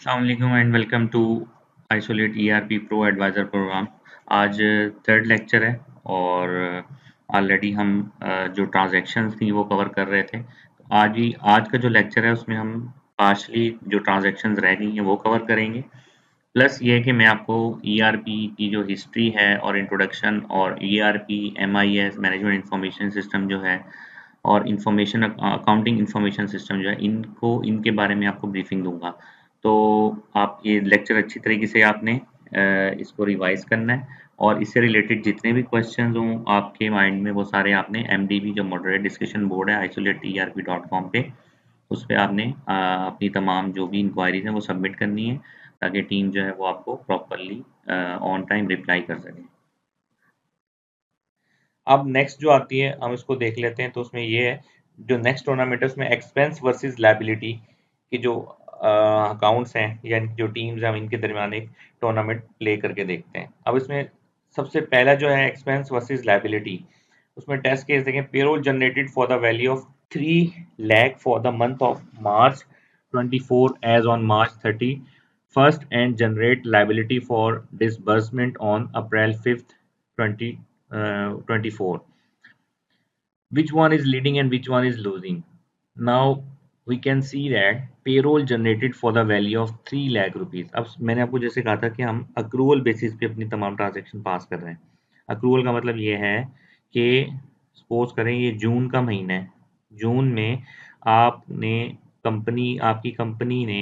अस्सलामुअलैकुम and welcome to isolate ERP pro advisor program. आज third lecture है और ऑलरेडी हम जो ट्रांजैक्शंस थी वो कवर कर रहे थे। आज का जो लेक्चर है उसमें हम पार्शली जो ट्रांजैक्शंस रह गई हैं वो कवर करेंगे। प्लस ये है कि मैं आपको ईआरपी की जो हिस्ट्री है और इंट्रोडक्शन और ERP, MIS management information system जो है और इंफॉर्मेशन अकाउंटिंग इंफॉर्मेशन सिस्टम जो है इनके बारे में आपको ब्रीफिंग दूंगा। तो आप ये लेक्चर अच्छी तरीके से आपने इसको रिवाइज करना है और इससे रिलेटेड जितने भी क्वेश्चंस हों आपके माइंड में वो सारे आपने एमडीबी जो मॉडरेट डिस्कशन बोर्ड है isolatERP.com पे उस पे आपने अपनी तमाम जो भी इंक्वायरीज हैं वो सबमिट करनी है ताकि टीम जो है वो आपको प्रॉपरली ऑन टाइम रिप्लाई कर सके। अब नेक्स्ट जो आती है हम इसको देख लेते हैं। तो उसमें ये है जो नेक्स्ट टूर्नामेंट है उसमें एक्सपेंस वर्सेस लायबिलिटी की जो अकाउंट्स हैं या जो टीम्स हैं हम इनके दरमियान एक टूर्नामेंट प्ले करके देखते हैं। अब इसमें सबसे पहला जो है एक्सपेंस वर्सेस लायबिलिटी, उसमें टेस्ट केस देखें। Payroll generated for the value of 3 lakh for the month of March 24 as on March 31st and generate liability for disbursement on April 5th 2024. Which one is leading and which one is losing? Now we can see that payroll generated for the value of 3 lakh rupees. अब मैंने आपको जैसे कहा था कि हम accrual basis पे अपनी तमाम ट्रांजेक्शन पास कर रहे हैं। अक्रूवल का मतलब ये है कि सपोज करें ये जून का महीना है। जून में आपकी कंपनी ने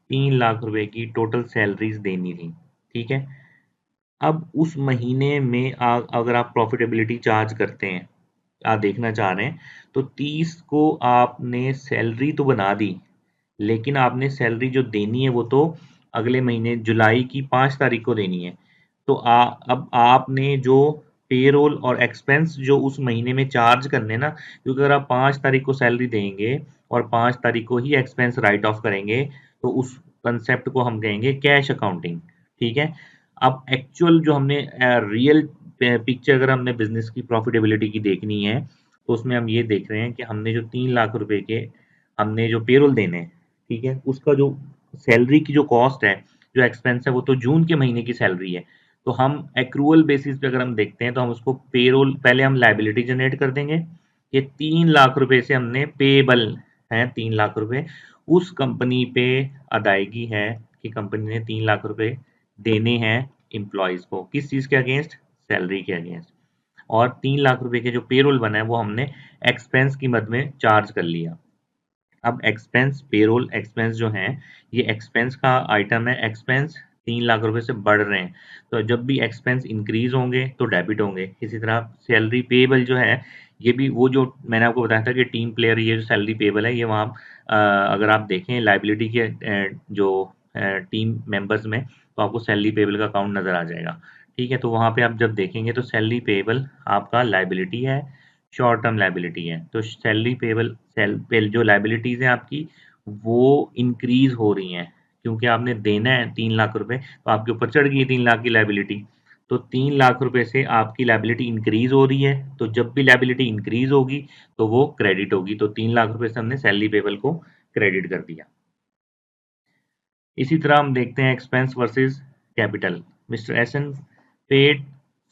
3 लाख रुपए की टोटल सैलरीज देनी थी। ठीक है। अब उस महीने में अगर आप प्रॉफिटेबिलिटी चार्ज करते हैं, आप देखना चाह रहे हैं, तो 30 को आपने सैलरी तो बना दी, लेकिन आपने सैलरी जो देनी है वो तो अगले महीने जुलाई की 5 तारीख को देनी है। तो अब आपने जो पेरोल और एक्सपेंस जो उस महीने में चार्ज करने ना, क्योंकि अगर आप 5 तारीख को सैलरी देंगे और 5 तारीख को ही एक्सपेंस राइट ऑफ करेंगे तो उस कंसेप्ट को हम कहेंगे कैश अकाउंटिंग। ठीक है। अब एक्चुअल जो हमने रियल पिक्चर अगर हमने बिजनेस की प्रॉफिटेबिलिटी की देखनी है तो उसमें हम ये देख रहे हैं कि हमने जो 3 लाख रुपए के हमने जो पेरोल देने हैं, ठीक है, उसका जो सैलरी की जो कॉस्ट है, जो एक्सपेंस है वो तो जून के महीने की सैलरी है। तो हम एक्रूअल बेसिस पे अगर हम देखते हैं तो हम उसको पेरोल पहले हम लायबिलिटी जनरेट कर देंगे। ये 3 लाख रुपए से हमने पेएबल है 3 लाख रुपए उस कंपनी पे अदायगी है कि कंपनी ने 3 लाख रुपए देने हैं एम्प्लॉयज को। किस चीज के अगेंस्ट? सैलरी के अगेंस्ट। और 3 लाख रुपए के जो पेरोल बना है वो हमने एक्सपेंस की मद में चार्ज कर लिया। अब एक्सपेंस पेरोल एक्सपेंस जो है ये एक्सपेंस का आइटम है। एक्सपेंस 3 लाख रुपए से बढ़ रहे हैं तो जब भी एक्सपेंस इंक्रीज होंगे तो डेबिट होंगे। इसी तरह सैलरी पेएबल जो है ये भी वो जो मैंने आपको बताया था कि टीम प्लेयर ये जो सैलरी पेएबल है ये वहाँ अगर आप देखें लाइबिलिटी के जो टीम मेंबर्स में तो आपको सैलरी पेएबल का अकाउंट नजर आ जाएगा। ठीक है। तो वहाँ पे आप जब देखेंगे तो सैलरी पेएबल आपका लाइबिलिटी है, शॉर्ट टर्म लाइबिलिटी है। तो सैलरी पेबल जो लाइबिलिटीज हैं आपकी वो इंक्रीज हो रही हैं क्योंकि आपने देना है 3 लाख रुपए तो आपके ऊपर चढ़ गई 3 लाख की लाइबिलिटी। तो 3 लाख रुपए से आपकी लाइबिलिटी इंक्रीज हो रही है तो जब भी लाइबिलिटी इंक्रीज होगी तो वो क्रेडिट होगी। तो 3 लाख रुपए से हमने सैलरी पेबल को क्रेडिट कर दिया। इसी तरह हम देखते हैं expense versus capital. Mister essence paid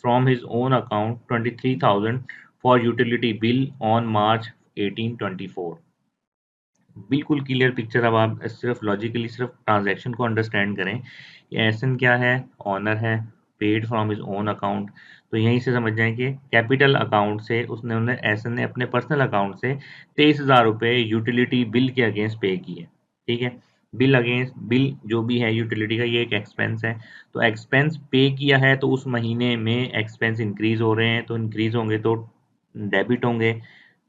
from his own account 23,000 for utility bill on March 1824। बिल्कुल क्लियर पिक्चर। अब आप सिर्फ लॉजिकली सिर्फ ट्रांजैक्शन को अंडरस्टैंड करें। ये एसन क्या है? ऑनर है। Paid from his own account, तो यहीं से समझ जाएं कि कैपिटल अकाउंट से उसने एसन ने अपने पर्सनल अकाउंट से 23,000 रुपये यूटिलिटी बिल के अगेंस्ट पे किए। ठीक है। बिल अगेंस्ट बिल जो भी है यूटिलिटी का ये एक एक्सपेंस है। तो एक्सपेंस पे किया है तो उस महीने में एक्सपेंस इंक्रीज हो रहे हैं तो इंक्रीज होंगे तो डेबिट होंगे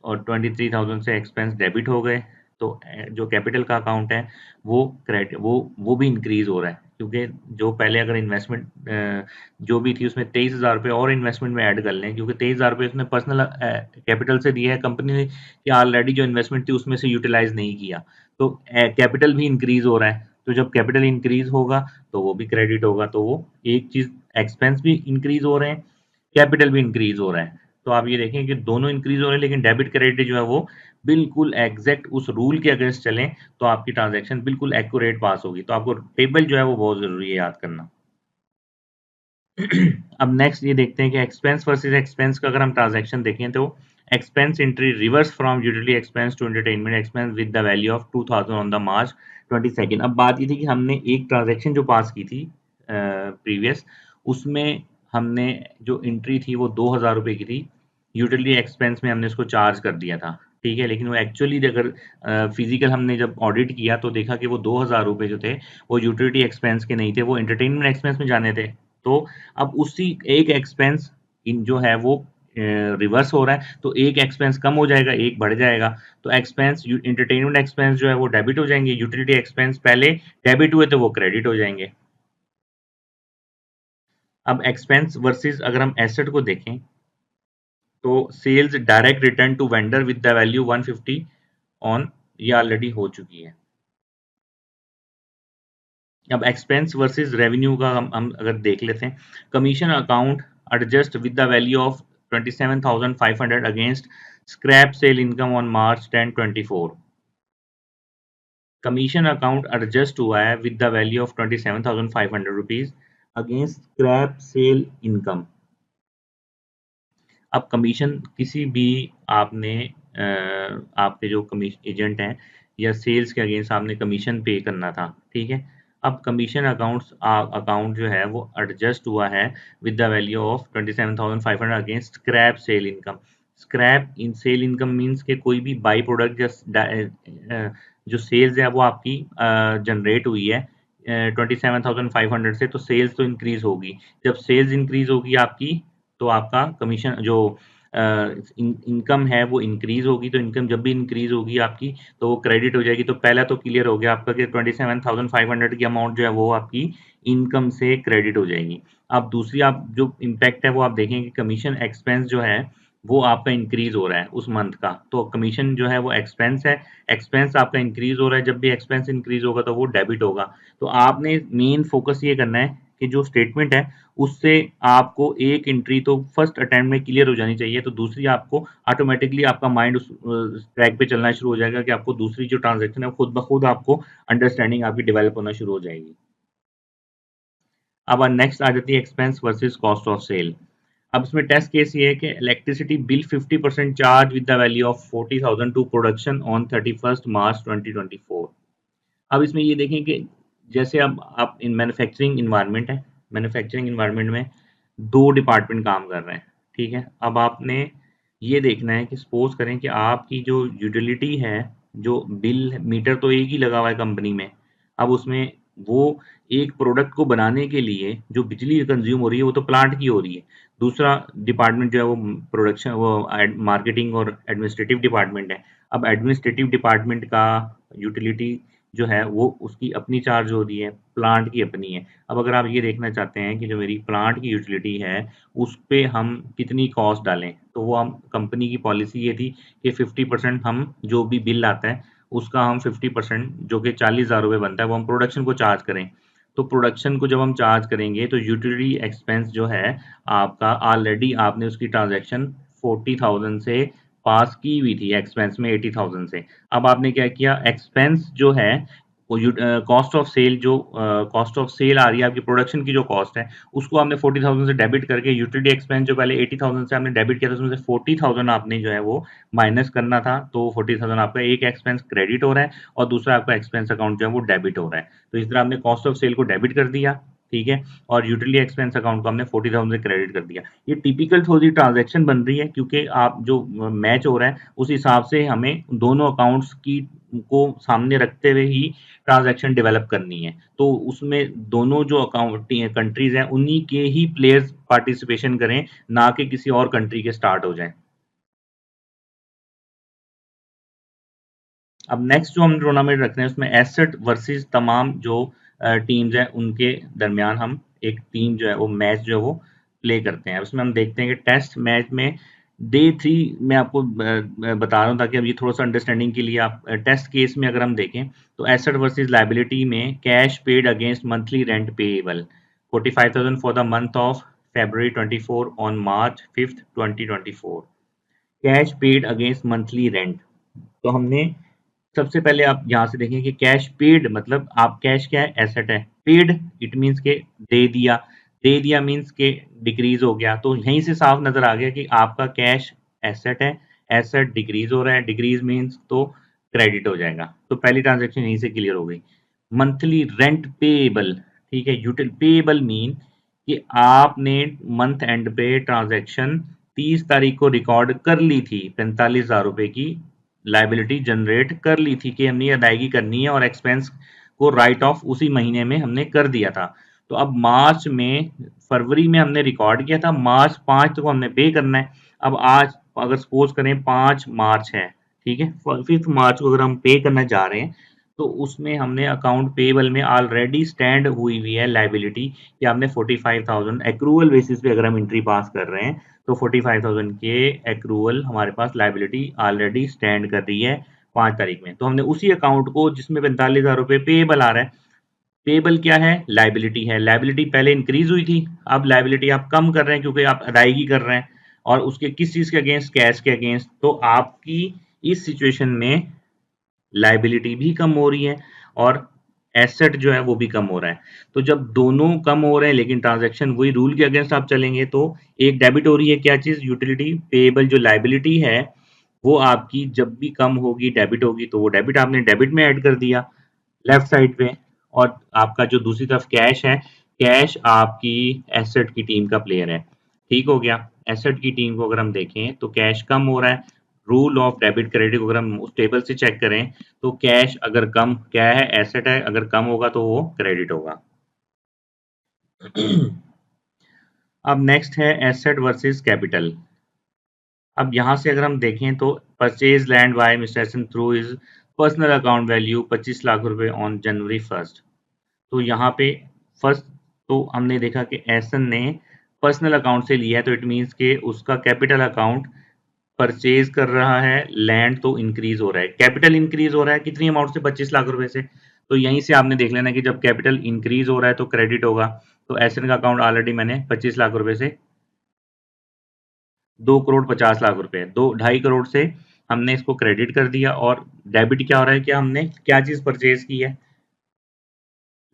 और 23,000 से एक्सपेंस डेबिट हो गए तो जो कैपिटल का अकाउंट है वो क्रेडिट वो भी इंक्रीज हो रहा है क्योंकि जो पहले अगर इन्वेस्टमेंट जो भी थी उसमें 23,000 रुपये और इन्वेस्टमेंट में ऐड कर लें क्योंकि 23,000 रुपये उसने पर्सनल कैपिटल से दिया है कंपनी ने कि ऑलरेडी जो इन्वेस्टमेंट थी उसमें से यूटिलाइज नहीं किया। तो कैपिटल भी इंक्रीज हो रहा है तो जब कैपिटल इंक्रीज होगा तो वो भी क्रेडिट होगा। तो वो एक चीज एक्सपेंस भी इंक्रीज हो रहे हैं, कैपिटल भी इंक्रीज हो रहा है। तो आप ये देखें कि दोनों इंक्रीज हो रहे हैं, लेकिन डेबिट क्रेडिट जो है वो बिल्कुल एग्जैक्ट उस रूल के अगेंस्ट चलें तो आपकी ट्रांजैक्शन बिल्कुल एक्यूरेट पास होगी। तो आपको टेबल जो है वो बहुत ज़रूरी है याद करना। अब नेक्स्ट ये देखते हैं कि एक्सपेंस वर्सेस एक्सपेंस का अगर हम ट्रांजैक्शन देखें तो expense entry reverse from utility expense to entertainment expense with the value of 2000 on the March 22। अब बात ये थी कि हमने एक ट्रांजैक्शन जो पास की थी प्रीवियस, उसमें हमने जो एंट्री थी वो 2000 रुपये की थी, यूटिलिटी एक्सपेंस में हमने उसको चार्ज कर दिया था, ठीक है। लेकिन वो एक्चुअली अगर फिजिकल हमने जब ऑडिट किया तो देखा कि वो 2000 रुपये जो थे वो यूटिलिटी एक्सपेंस के नहीं थे, वो एंटरटेनमेंट एक्सपेंस में जाने थे। तो अब उसी एक एक्सपेंस इन जो है वो रिवर्स हो रहा है, तो एक एक्सपेंस कम हो जाएगा, एक बढ़ जाएगा। तो एक्सपेंस एंटरटेनमेंट एक्सपेंस जो है वो डेबिट हो जाएंगे, यूटिलिटी एक्सपेंस पहले डेबिट हुए तो वो क्रेडिट हो जाएंगे। अब एक्सपेंस वर्सेस अगर हम एसेट को देखें तो sales direct return to vendor with the value 150 on, ये ऑलरेडी हो चुकी है। अब एक्सपेंस वर्सेस रेवेन्यू का हम अगर देख लेते हैं, commission account adjust with the value of 27,500 against scrap sale income on March 10 24। Commission account adjust हुआ है with the value of 27,500 rupees against scrap sale income. अब कमीशन किसी भी आपने आपके जो कमीशन एजेंट हैं या सेल्स के अगेंस्ट आपने कमीशन पे करना था, ठीक है। अब कमीशन अकाउंट जो है वो एडजस्ट हुआ है with the value of 27,500 against scrap sale income. Scrap in sale income means के कोई भी बाई प्रोडक्ट जो सेल्स है वो आपकी जनरेट हुई है 27,500 से, तो सेल्स तो इंक्रीज होगी। जब सेल्स इंक्रीज होगी आपकी, तो आपका कमीशन जो इनकम है वो इंक्रीज होगी। तो इनकम जब भी इंक्रीज होगी आपकी तो वो क्रेडिट हो जाएगी। तो पहला तो क्लियर हो गया आपका कि 27,500 की अमाउंट जो है वो आपकी इनकम से क्रेडिट हो जाएगी। अब दूसरी आप जो इम्पैक्ट है वो आप देखेंगे, कमीशन एक्सपेंस जो है वो आपका इंक्रीज हो रहा है उस मंथ का, तो कमीशन जो है वो एक्सपेंस है, एक्सपेंस आपका इंक्रीज हो रहा है। जब भी एक्सपेंस इंक्रीज होगा तो वो डेबिट होगा। तो आपने मेन फोकस ये करना है कि जो स्टेटमेंट है उससे आपको एक एंट्री तो फर्स्ट अटेम्प्ट में क्लियर हो जानी चाहिए, तो दूसरी आपको ऑटोमेटिकली आपका माइंड उस ट्रैक पे चलना शुरू हो जाएगा कि आपको दूसरी जो ट्रांजैक्शन है खुद ब खुद आपको अंडरस्टैंडिंग आपकी डेवलप होना शुरू हो जाएगी। अब नेक्स्ट आ जाती है expense versus cost of sale. अब इसमें टेस्ट केस ये है कि electricity bill 50% charge with the value of 40,000 to production on 31 मार्च 2024। अब इसमें ये देखें कि जैसे अब आप इन मैन्युफैक्चरिंग इन्वायरमेंट है, मैन्युफैक्चरिंग इन्वायरमेंट में दो डिपार्टमेंट काम कर रहे हैं, ठीक है। अब आपने ये देखना है कि सपोज करें कि आपकी जो यूटिलिटी है, जो बिल मीटर तो एक ही लगा हुआ है कंपनी में, अब उसमें वो एक प्रोडक्ट को बनाने के लिए जो बिजली कंज्यूम हो रही है वो तो प्लांट की हो रही है। दूसरा डिपार्टमेंट जो है वो प्रोडक्शन, वो मार्केटिंग और एडमिनिस्ट्रेटिव डिपार्टमेंट है। अब एडमिनिस्ट्रेटिव डिपार्टमेंट का यूटिलिटी जो है वो उसकी अपनी चार्ज हो रही है, प्लांट की अपनी है। अब अगर आप ये देखना चाहते हैं कि जो मेरी प्लांट की यूटिलिटी है उस पे हम कितनी कॉस्ट डालें, तो वो हम कंपनी की पॉलिसी ये थी कि 50% हम जो भी बिल आता है उसका हम 50% जो कि 40,000 रुपये बनता है वो हम प्रोडक्शन को चार्ज करें। तो प्रोडक्शन को जब हम चार्ज करेंगे तो यूटिलिटी एक्सपेंस जो है आपका ऑलरेडी आपने उसकी ट्रांजैक्शन 40,000 से पास की हुई थी एक्सपेंस में 80,000 से। अब आपने क्या किया, एक्सपेंस जो है वो कॉस्ट ऑफ सेल, जो कॉस्ट ऑफ सेल आ रही है आपकी प्रोडक्शन की जो कॉस्ट है उसको आपने 40,000 से डेबिट करके यूटिलिटी एक्सपेंस जो पहले 80,000 से आपने डेबिट किया था उसमें से 40,000 आपने जो है वो माइनस करना था। तो 40,000 आपका एक एक्सपेंस क्रेडिट हो रहा है और दूसरा आपका एक्सपेंस अकाउंट जो है वो डेबिट हो रहा है। तो इस तरह आपने कॉस्ट ऑफ सेल को डेबिट कर दिया, ठीक है, और यूटिलिटी एक्सपेंस अकाउंट को हमने 40,000 से क्रेडिट कर दिया। ये टिपिकल थोड़ी ट्रांजैक्शन बन रही है क्योंकि आप जो मैच हो रहा है उस हिसाब से हमें दोनों अकाउंट्स की को सामने रखते हुए ही ट्रांजैक्शन डेवलप करनी है। तो उसमें दोनों जो अकाउंट कंट्रीज हैं उन्हीं के ही प्लेयर्स पार्टिसिपेशन करें, ना कि किसी और कंट्री के स्टार्ट हो जाएं। अब नेक्स्ट जो हम टूर्नामेंट रख रहे हैं उसमें एसेट वर्सेस तमाम जो टीम्स हैं उनके दरमियान हम एक टीम जो है वो मैच जो है वो प्ले करते हैं। उसमें हम देखते हैं कि टेस्ट मैच में डे 3 में आपको बता रहा हूँ ताकि अब ये थोड़ा सा अंडरस्टैंडिंग के लिए आप टेस्ट केस में अगर हम देखें तो एसेट वर्सेस लायबिलिटी में cash paid against monthly rent payable 45,000 for the month of February 24 on March 5th 2024. Cash paid against monthly rent. तो हमने सबसे पहले आप यहाँ से देखें कि कैश पेड मतलब आप कैश क्या है, एसेट है। पेड इट मीन्स के दे दिया, दे दिया मीन्स के डिक्रीज हो गया। तो यहीं से साफ नजर आ गया कि आपका कैश एसेट है, एसेट डिक्रीज हो रहा है, डिक्रीज मीन्स तो क्रेडिट हो जाएगा। तो पहली ट्रांजेक्शन यहीं से क्लियर हो गई। मंथली रेंट पेएबल, ठीक है, यूटिल पेएबल मीन कि आपने मंथ एंड पे ट्रांजैक्शन 30 तारीख को रिकॉर्ड कर ली थी, 45,000 रुपए की लाइबिलिटी जनरेट कर ली थी कि हमने अदायगी करनी है और एक्सपेंस को राइट ऑफ उसी महीने में हमने कर दिया था। तो अब मार्च में, फरवरी में हमने रिकॉर्ड किया था, मार्च 5 को हमने पे करना है। अब आज अगर सपोज करें 5 मार्च है, ठीक है, 5 मार्च को अगर हम पे करना चाह रहे हैं तो उसमें हमने अकाउंट पेबल में ऑलरेडी स्टैंड हुई हुई है लाइबिलिटी कि आपने 45,000 एक्रूवल बेसिस पे अगर हम एंट्री पास कर रहे हैं तो 45,000 के एक्रूवल हमारे पास लाइबिलिटी ऑलरेडी स्टैंड कर रही है 5 तारीख में। तो हमने उसी अकाउंट को जिसमें 45,000 रुपए पेबल आ रहा है, पेबल क्या है, लाइबिलिटी है। लाइबिलिटी पहले इंक्रीज हुई थी, अब लाइबिलिटी आप कम कर रहे हैं क्योंकि आप अदायगी कर रहे हैं और उसके किस चीज के अगेंस्ट, कैश के अगेंस्ट। तो आपकी इस सिचुएशन में लाइबिलिटी भी कम हो रही है और एसेट जो है वो भी कम हो रहा है। तो जब दोनों कम हो रहे हैं लेकिन ट्रांजैक्शन वही रूल के अगेंस्ट आप चलेंगे तो एक डेबिट हो रही है, क्या चीज, यूटिलिटी पेएबल जो लाइबिलिटी है वो आपकी जब भी कम होगी डेबिट होगी, तो वो डेबिट आपने डेबिट में ऐड कर दिया लेफ्ट साइड पे। और आपका जो दूसरी तरफ कैश है, कैश आपकी एसेट की टीम का प्लेयर है। ठीक हो गया। एसेट की टीम को अगर हम देखें तो कैश कम हो रहा है। रूल ऑफ डेबिट क्रेडिट को अगर हम उस टेबल से चेक करें तो कैश अगर कम क्या है, एसेट है, अगर कम होगा तो वो क्रेडिट होगा। अब नेक्स्ट है एसेट वर्सेस कैपिटल। अब यहां से अगर हम देखें तो purchase land by mister Ehsan through is personal account value 25 lakh रुपए ऑन जनवरी 1। तो यहाँ पे फर्स्ट तो हमने देखा कि एसन ने पर्सनल अकाउंट से लिया है, तो इट मीन्स कि उसका कैपिटल अकाउंट परचेज कर रहा है, लैंड तो इंक्रीज हो रहा है, कैपिटल इंक्रीज हो रहा है कितनी अमाउंट से, 25 लाख रुपए से। तो यहीं से आपने देख लेना कि जब कैपिटल इंक्रीज हो रहा है तो क्रेडिट होगा। तो एसन का अकाउंट ऑलरेडी मैंने 25 लाख रुपए से 2,50,00,000 रुपए, 2.5 करोड़ से हमने इसको क्रेडिट कर दिया। और डेबिट क्या हो रहा है, क्या हमने क्या चीज परचेज की है,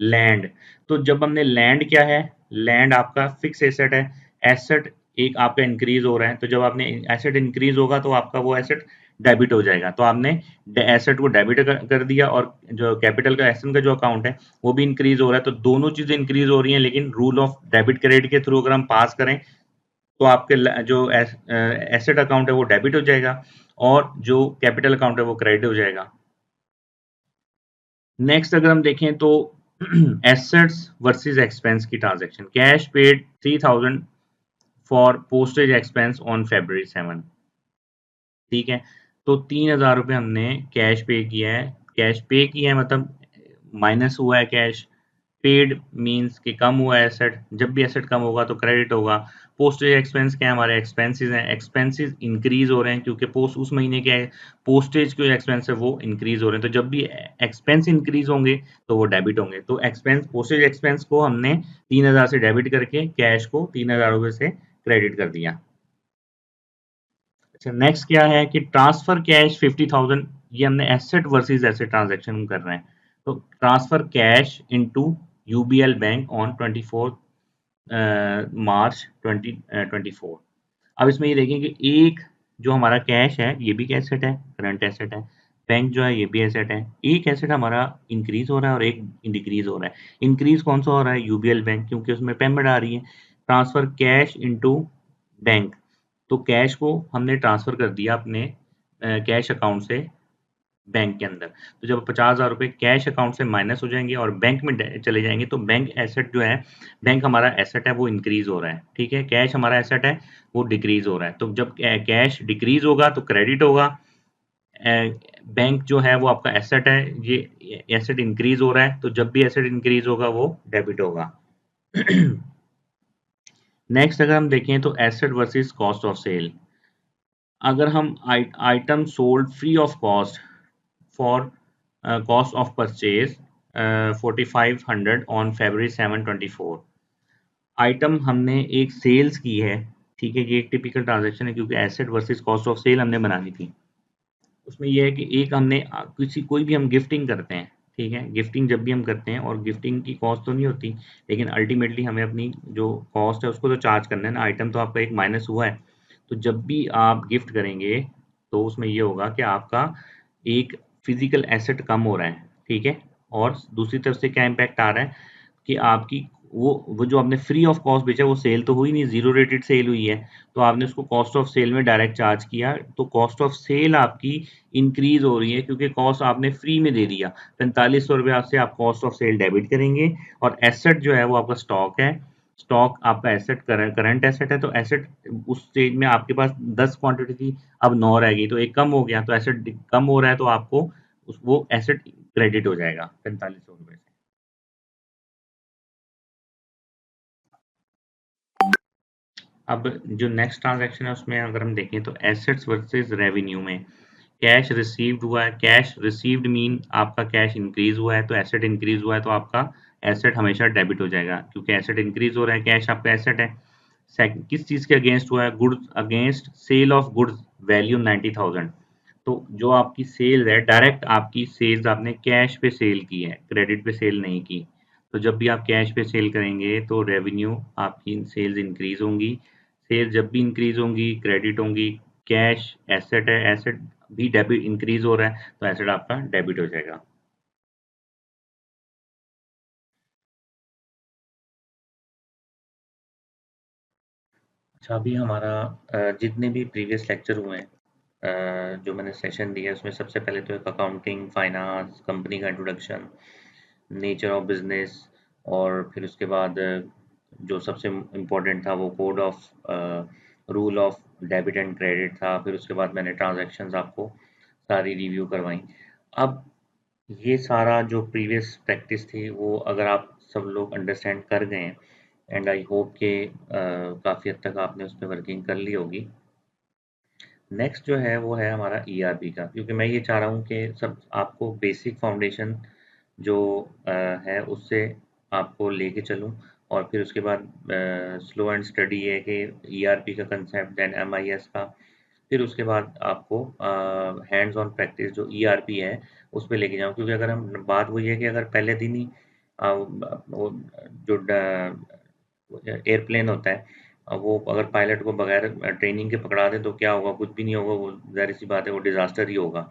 लैंड। तो जब हमने लैंड क्या है, लैंड आपका फिक्स एसेट है, एसेट एक आपका इंक्रीज हो रहा है। तो जब आपने एसेट इंक्रीज होगा तो आपका वो एसेट डेबिट हो जाएगा। तो आपने एसेट को डेबिट कर दिया और जो कैपिटल का एसेट का जो अकाउंट है वो भी इंक्रीज हो रहा है। तो दोनों चीजें इंक्रीज हो रही हैं, लेकिन रूल ऑफ डेबिट क्रेडिट के थ्रू अगर हम पास करें तो आपके जो एसेट अकाउंट है वो डेबिट हो जाएगा और जो कैपिटल अकाउंट है वो क्रेडिट हो जाएगा। नेक्स्ट अगर हम देखें तो एसेट्स वर्सेस एक्सपेंस की transaction. Cash paid 3,000 for postage expense on February 7। ठीक है, तो 3,000 रुपये हमने कैश पे किया है। कैश पे किया है मतलब माइनस हुआ है कैश, पेड मींस कि कम हुआ है एसेट। जब भी एसेट कम होगा तो क्रेडिट होगा। पोस्टेज एक्सपेंस क्या है, हमारे एक्सपेंसेस हैं, एक्सपेंसेस इंक्रीज हो रहे हैं क्योंकि पोस्ट उस महीने के पोस्टेज के एक्सपेंस है वो इंक्रीज हो रहे हैं। तो जब भी एक्सपेंस इंक्रीज होंगे तो वो डेबिट होंगे। तो एक्सपेंस, पोस्टेज एक्सपेंस को हमने 3,000 से डेबिट करके कैश को 3,000 रुपये से क्रेडिट कर दिया। अच्छा, नेक्स्ट क्या है कि ट्रांसफर कैश 50,000, ये हमने एसेट वर्सेस एसेट ट्रांजैक्शन कर रहे हैं। तो transfer cash into UBL bank on 24 मार्च 2024। अब इसमें ये देखें कि एक जो हमारा कैश है ये भी एसेट है, करंट एसेट है। बैंक जो है ये भी एसेट है। एक एसेट हमारा इंक्रीज हो रहा है और एक डिक्रीज हो रहा है। इंक्रीज कौन सा हो रहा है, यूबीएल बैंक, क्योंकि उसमें पेमेंट आ रही है। ट्रांसफर कैश इनटू बैंक, तो कैश को हमने ट्रांसफर कर दिया अपने कैश अकाउंट से बैंक के अंदर। तो जब 50,000 रुपये कैश अकाउंट से माइनस हो जाएंगे और बैंक में चले जाएंगे तो बैंक एसेट जो है, बैंक हमारा एसेट है वो इंक्रीज हो रहा है। ठीक है, कैश हमारा एसेट है वो डिक्रीज हो रहा है। तो जब कैश डिक्रीज होगा तो क्रेडिट होगा। बैंक जो है वो आपका एसेट है, ये एसेट इंक्रीज हो रहा है, तो जब भी एसेट इंक्रीज होगा वो डेबिट होगा। नेक्स्ट अगर हम देखें तो asset versus cost of sale. अगर हम item sold free of cost for cost of purchase 4,500 on February 7, 24। Item हमने एक सेल्स की है, ठीक है, ये एक टिपिकल ट्रांजैक्शन है क्योंकि asset versus cost of sale हमने बनानी थी। उसमें ये है कि एक हमने किसी कोई भी हम गिफ्टिंग करते हैं, ठीक है, गिफ्टिंग जब भी हम करते हैं और गिफ्टिंग की कॉस्ट तो नहीं होती, लेकिन अल्टीमेटली हमें अपनी जो कॉस्ट है उसको तो चार्ज करना है ना, आइटम तो आपका एक माइनस हुआ है। तो जब भी आप गिफ्ट करेंगे तो उसमें ये होगा कि आपका एक फिजिकल एसेट कम हो रहा है, ठीक है। और दूसरी तरफ से क्या इम्पैक्ट आ रहा है कि आपकी वो जो आपने फ्री ऑफ कॉस्ट बेचा वो सेल तो हुई नहीं, जीरो रेटेड सेल हुई है, तो आपने उसको कॉस्ट ऑफ सेल में डायरेक्ट चार्ज किया, तो कॉस्ट ऑफ सेल आपकी इंक्रीज हो रही है क्योंकि कॉस्ट आपने फ्री में दे दिया। 4500 रुपये से आप कॉस्ट ऑफ सेल डेबिट करेंगे। और एसेट जो है वो आपका स्टॉक है, स्टॉक आपका एसेट करंट एसेट है, तो एसेट उस स्टेज में आपके पास 10 क्वांटिटी थी, अब 9 रह गई, तो एक कम हो गया, तो एसेट कम हो रहा है, तो आपको वो एसेट क्रेडिट हो जाएगा 4500 रुपये से। अब जो नेक्स्ट ट्रांजैक्शन है उसमें अगर हम देखें तो एसेट्स वर्सेस रेवेन्यू में कैश रिसीव्ड हुआ है, कैश रिसीव्ड मीन आपका कैश इंक्रीज हुआ है, तो एसेट इंक्रीज हुआ है, तो आपका एसेट हमेशा डेबिट हो जाएगा क्योंकि एसेट इंक्रीज हो रहा है, कैश आपका एसेट है। सेकंड, किस चीज के अगेंस्ट हुआ है? Goods against sale of goods value 90,000। तो जो आपकी सेल है, डायरेक्ट आपकी सेल्स आपने कैश पे सेल की है, क्रेडिट पे सेल नहीं की। तो जब भी आप कैश पे सेल करेंगे तो रेवेन्यू आपकी सेल्स इंक्रीज होंगी, सेल जब भी इंक्रीज होंगी क्रेडिट होंगी। कैश एसेट है, एसेट भी डेबिट इंक्रीज हो रहा है, तो एसेट आपका डेबिट हो जाएगा। अच्छा, अभी हमारा जितने भी प्रीवियस लेक्चर हुए हैं, जो मैंने सेशन दिया है उसमें सबसे पहले तो एक अकाउंटिंग, फाइनेंस, कंपनी का इंट्रोडक्शन, नेचर ऑफ बिजनेस, और फिर उसके बाद जो सबसे इम्पोर्टेंट था वो code of rule of debit and credit था। फिर उसके बाद मैंने ट्रांजैक्शंस आपको सारी रिव्यू करवाई। अब ये सारा जो प्रीवियस प्रैक्टिस थी वो अगर आप सब लोग अंडरस्टैंड कर गए हैं, एंड आई होप कि काफ़ी हद तक आपने उस पर वर्किंग कर ली होगी। नेक्स्ट जो है वो है हमारा ईआरपी का, क्योंकि मैं ये चाह रहा हूँ कि सब आपको बेसिक फाउंडेशन जो है उससे आपको लेके चलूँ, और फिर उसके बाद स्लो एंड स्टडी है कि ईआरपी का कंसेप्ट, देन एमआईएस का, फिर उसके बाद आपको हैंड्स ऑन प्रैक्टिस जो ईआरपी है उस पे लेके जाऊँ। क्योंकि अगर हम बात वही है कि अगर पहले दिन ही वो जो एयरप्लेन होता है, वो अगर पायलट को बगैर ट्रेनिंग के पकड़ा दें तो क्या होगा? कुछ भी नहीं होगा, वो ज़ाहिर सी बात है, वो डिज़ास्टर ही होगा।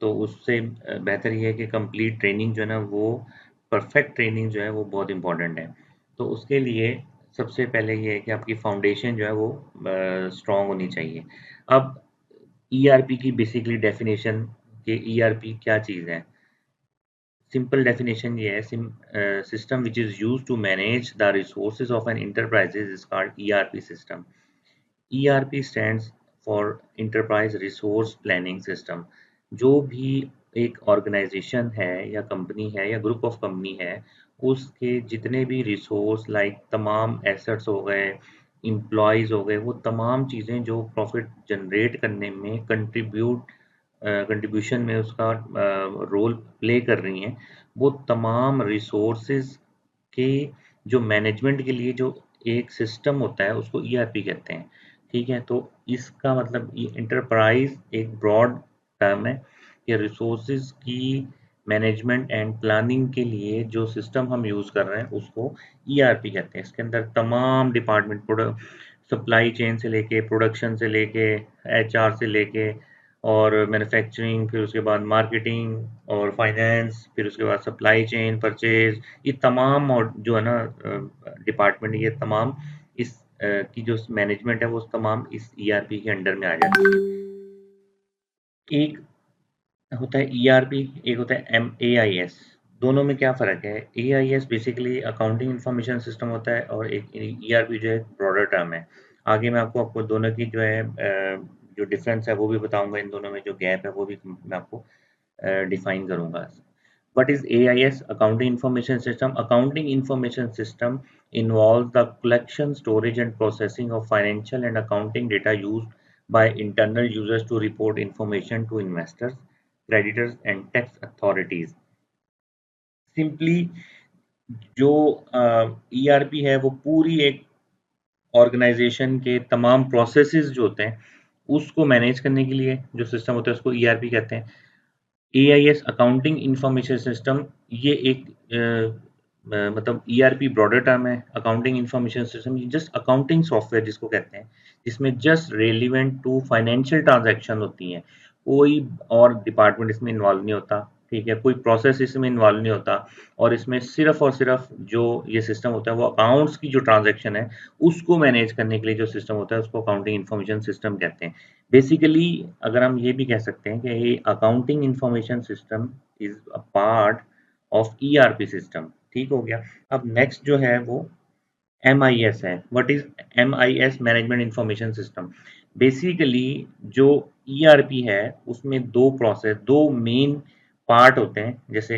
तो उससे बेहतर ये है कि कंप्लीट ट्रेनिंग जो है ना वो परफेक्ट ट्रेनिंग जो है वो बहुत इंपॉर्टेंट है। तो उसके लिए सबसे पहले ये है कि आपकी फाउंडेशन जो है वो स्ट्रांग होनी चाहिए। अब ईआरपी की बेसिकली डेफिनेशन कि ईआरपी क्या चीज़ है? सिंपल डेफिनेशन ये है, system which is used to manage the resources of an enterprises is called ERP system. ERP stands for Enterprise Resource Planning System। जो भी एक ऑर्गेनाइजेशन है या कंपनी है या ग्रुप ऑफ कंपनी है, उसके जितने भी रिसोर्स लाइक तमाम एसेट्स हो गए, एम्प्लॉयज़ हो गए, वो तमाम चीज़ें जो प्रॉफिट जनरेट करने में कंट्रीब्यूशन में उसका रोल प्ले कर रही हैं, वो तमाम रिसोर्सेज के जो मैनेजमेंट के लिए जो एक सिस्टम होता है उसको ईआरपी कहते हैं। ठीक है, तो इसका मतलब ये इंटरप्राइज एक ब्रॉड टर्म है कि रिसोर्सेज की मैनेजमेंट एंड प्लानिंग के लिए जो सिस्टम हम यूज़ कर रहे हैं उसको ईआरपी कहते हैं। इसके अंदर तमाम डिपार्टमेंट, प्रोडक्ट, सप्लाई चेन से लेके, प्रोडक्शन से लेके, एचआर से लेके, और मैन्युफैक्चरिंग, फिर उसके बाद मार्केटिंग और फाइनेंस, फिर उसके बाद सप्लाई चेन, परचेज, ये तमाम और जो है ना डिपार्टमेंट, ये तमाम इस की जो मैनेजमेंट है वो तमाम इस ईआरपी के अंडर में आ जाती है। एक होता है ईआरपी, एक होता है एआईएस। दोनों में क्या फ़र्क है? AIS basically accounting information system होता है, और एक ईआरपी जो है ब्रॉडर टर्म है। आगे मैं आपको दोनों की जो है जो डिफरेंस है वो भी बताऊंगा, इन दोनों में जो गैप है वो भी मैं आपको डिफाइन करूंगा। What is AIS? Accounting Information System. Accounting Information System involves the collection, storage, and processing of financial and accounting data used by internal users to report information to investors, creditors, and tax authorities. Simply जो ERP है वो पूरी एक organisation के तमाम processes जो होते हैं उसको मैनेज करने के लिए जो सिस्टम होता है उसको ईआरपी कहते हैं। एआईएस अकाउंटिंग इंफॉर्मेशन सिस्टम, ये एक मतलब ईआरपी ब्रॉडर टर्म है। Accounting information system just accounting software जिसको कहते हैं, जिसमें just relevant to financial transaction होती हैं, कोई और डिपार्टमेंट इसमें इन्वॉल्व नहीं होता, ठीक है, कोई प्रोसेस इसमें इन्वॉल्व नहीं होता, और इसमें सिर्फ और सिर्फ जो ये सिस्टम होता है वो अकाउंट्स की जो ट्रांजैक्शन है उसको मैनेज करने के लिए जो सिस्टम होता है उसको अकाउंटिंग इंफॉर्मेशन सिस्टम कहते हैं। बेसिकली अगर हम ये भी कह सकते हैं कि ये accounting information system is a part of ERP system. ठीक हो गया। अब नेक्स्ट जो है वो MIS है। What is MIS? Management information system. Basically जो ईआरपी है उसमें दो मेन पार्ट होते हैं, जैसे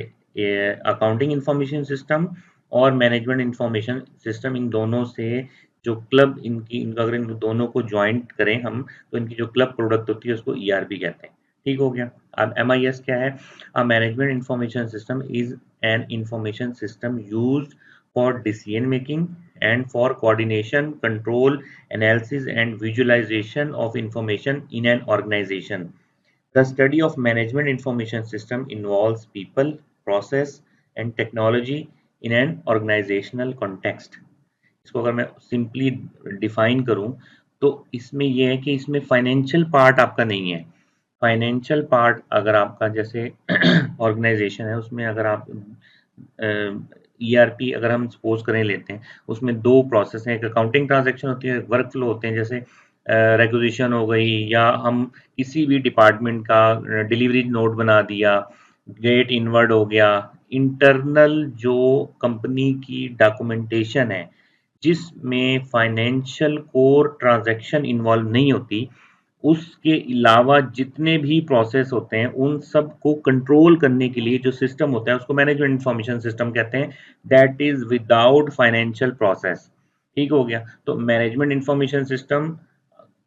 अकाउंटिंग इंफॉर्मेशन सिस्टम और मैनेजमेंट इंफॉर्मेशन सिस्टम। इन दोनों से जो क्लब इनका अगर इन दोनों को ज्वाइंट करें हम, तो इनकी जो क्लब प्रोडक्ट होती है उसको ईआरपी कहते हैं। ठीक हो गया। अब MIS क्या है? A management information system is an information system used for decision making and for coordination, control, analysis, and visualization of information in an organization. The study of management information system involves people, process, and technology in an organizational context. इसको अगर मैं simply define करूं तो इसमें यह है कि इसमें फाइनेंशियल पार्ट आपका नहीं है। फाइनेंशियल पार्ट अगर आपका जैसे ऑर्गेनाइजेशन है उसमें अगर आप ईआरपी अगर हम सपोज करें लेते हैं, उसमें दो प्रोसेस हैं, एक अकाउंटिंग ट्रांजैक्शन होती है, वर्क फ्लो होते हैं, जैसे रेक्विजिशन हो गई, या हम किसी भी डिपार्टमेंट का डिलीवरी नोट बना दिया, गेट इनवर्ड हो गया, इंटरनल जो कंपनी की डॉक्यूमेंटेशन है जिसमें फाइनेंशियल कोर ट्रांजैक्शन इन्वॉल्व नहीं होती, उसके अलावा जितने भी प्रोसेस होते हैं उन सब को कंट्रोल करने के लिए जो सिस्टम होता है उसको मैनेजमेंट इंफॉर्मेशन सिस्टम कहते हैं। That is without financial process. ठीक हो गया। तो management information system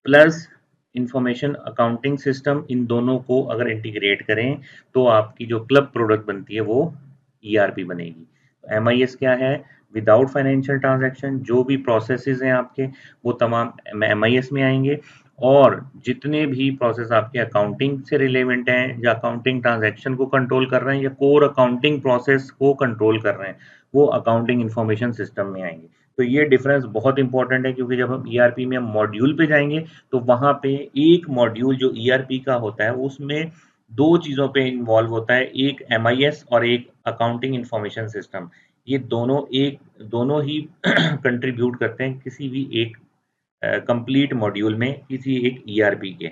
plus information accounting system, इन दोनों को अगर इंटीग्रेट करें तो आपकी जो क्लब प्रोडक्ट बनती है वो ईआरपी बनेगी। MIS क्या है? विदाउट फाइनेंशियल ट्रांजैक्शन जो भी प्रोसेसेस हैं आपके वो तमाम MIS में आएंगे, और जितने भी प्रोसेस आपके अकाउंटिंग से रिलेवेंट हैं या अकाउंटिंग ट्रांजैक्शन को कंट्रोल कर रहे हैं या कोर अकाउंटिंग प्रोसेस को कंट्रोल कर रहे हैं वो अकाउंटिंग इंफॉर्मेशन सिस्टम में आएंगे। तो ये डिफरेंस बहुत इंपॉर्टेंट है, क्योंकि जब हम ईआरपी में मॉड्यूल पे जाएंगे तो वहां पे एक मॉड्यूल जो ईआरपी का होता है उसमें दो चीजों पे इन्वॉल्व होता है, एक MIS और एक अकाउंटिंग इंफॉर्मेशन सिस्टम। ये दोनों ही कंट्रीब्यूट करते हैं किसी भी एक कंप्लीट मॉड्यूल में किसी एक ईआरपी के।